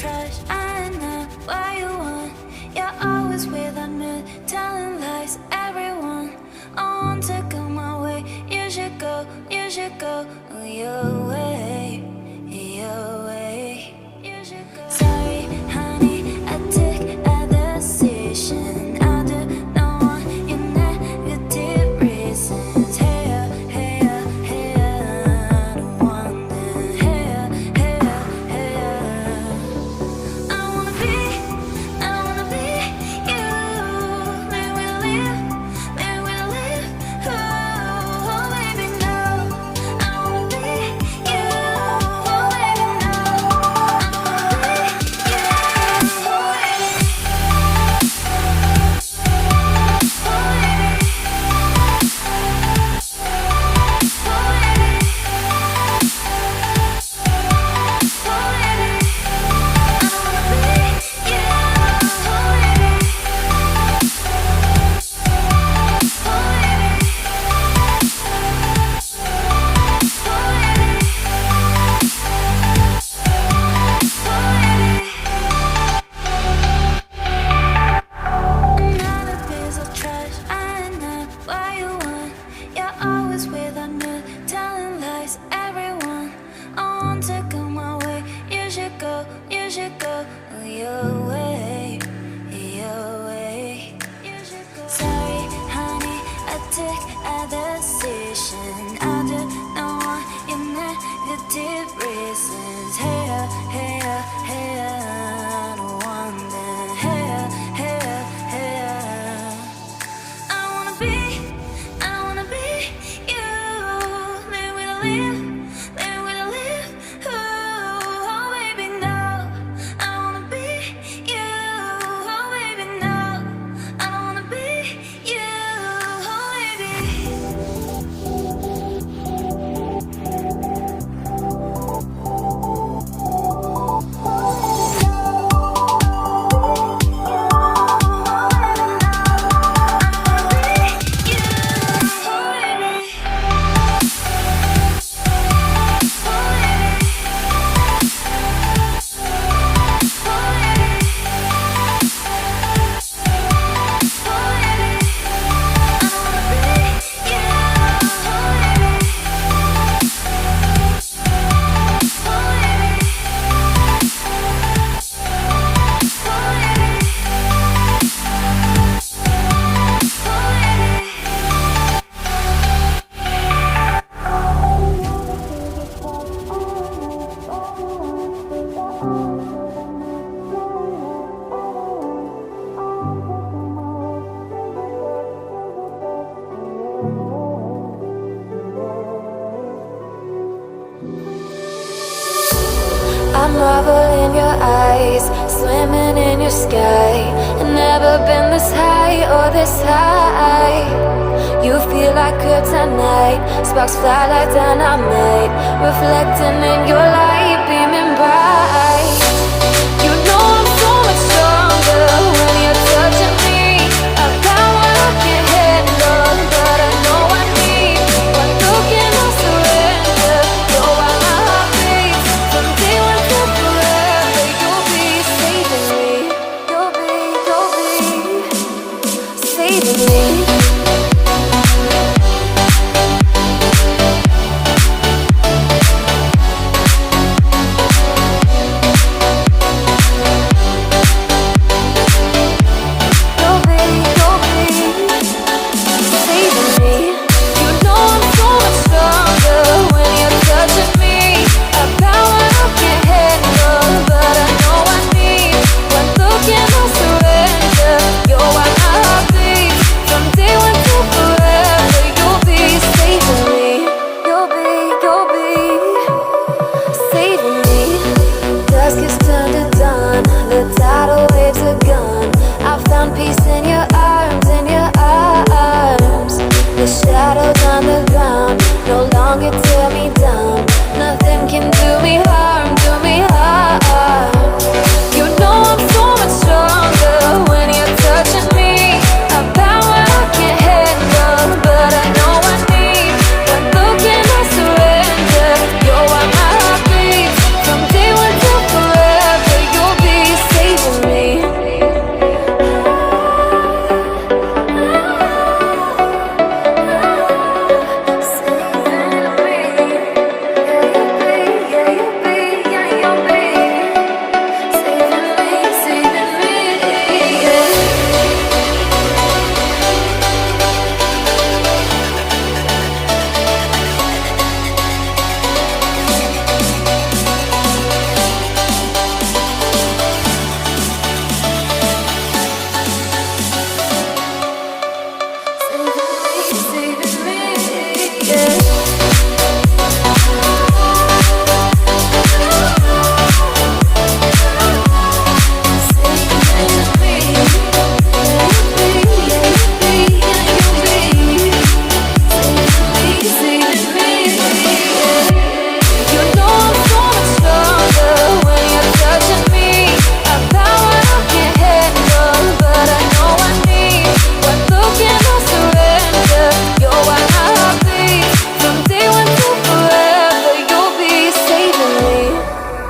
trash. I know what you want. You're always without me, telling lies. Everyone, I want to go my way. You should go your way, your way. You should go. Sorry, honey, I took a decision. I do not want your negative reasons. Hey, hey, hey, I don't want that. Hey, hey, hey. I wanna be you. May we live, oh baby no. I wanna be you, oh baby no. I wanna be you, oh another piece of trash. I know what you want. You're always without me, telling lies. Everyone, I want to go my way. You should go your way, your way. You should go. Sorry, honey, I took a decision. I do not want your negative reasons. Hey, hey, hey, I don't want that. Hey, hey, hey. I wanna be you. Live with a live, oh baby no. I wanna be you, oh baby no. I wanna be you, oh baby. I marvel in your eyes, swimming in your sky. I've never been this high or this high. You feel like kryptonite, sparks fly like dynamite, reflecting in your light.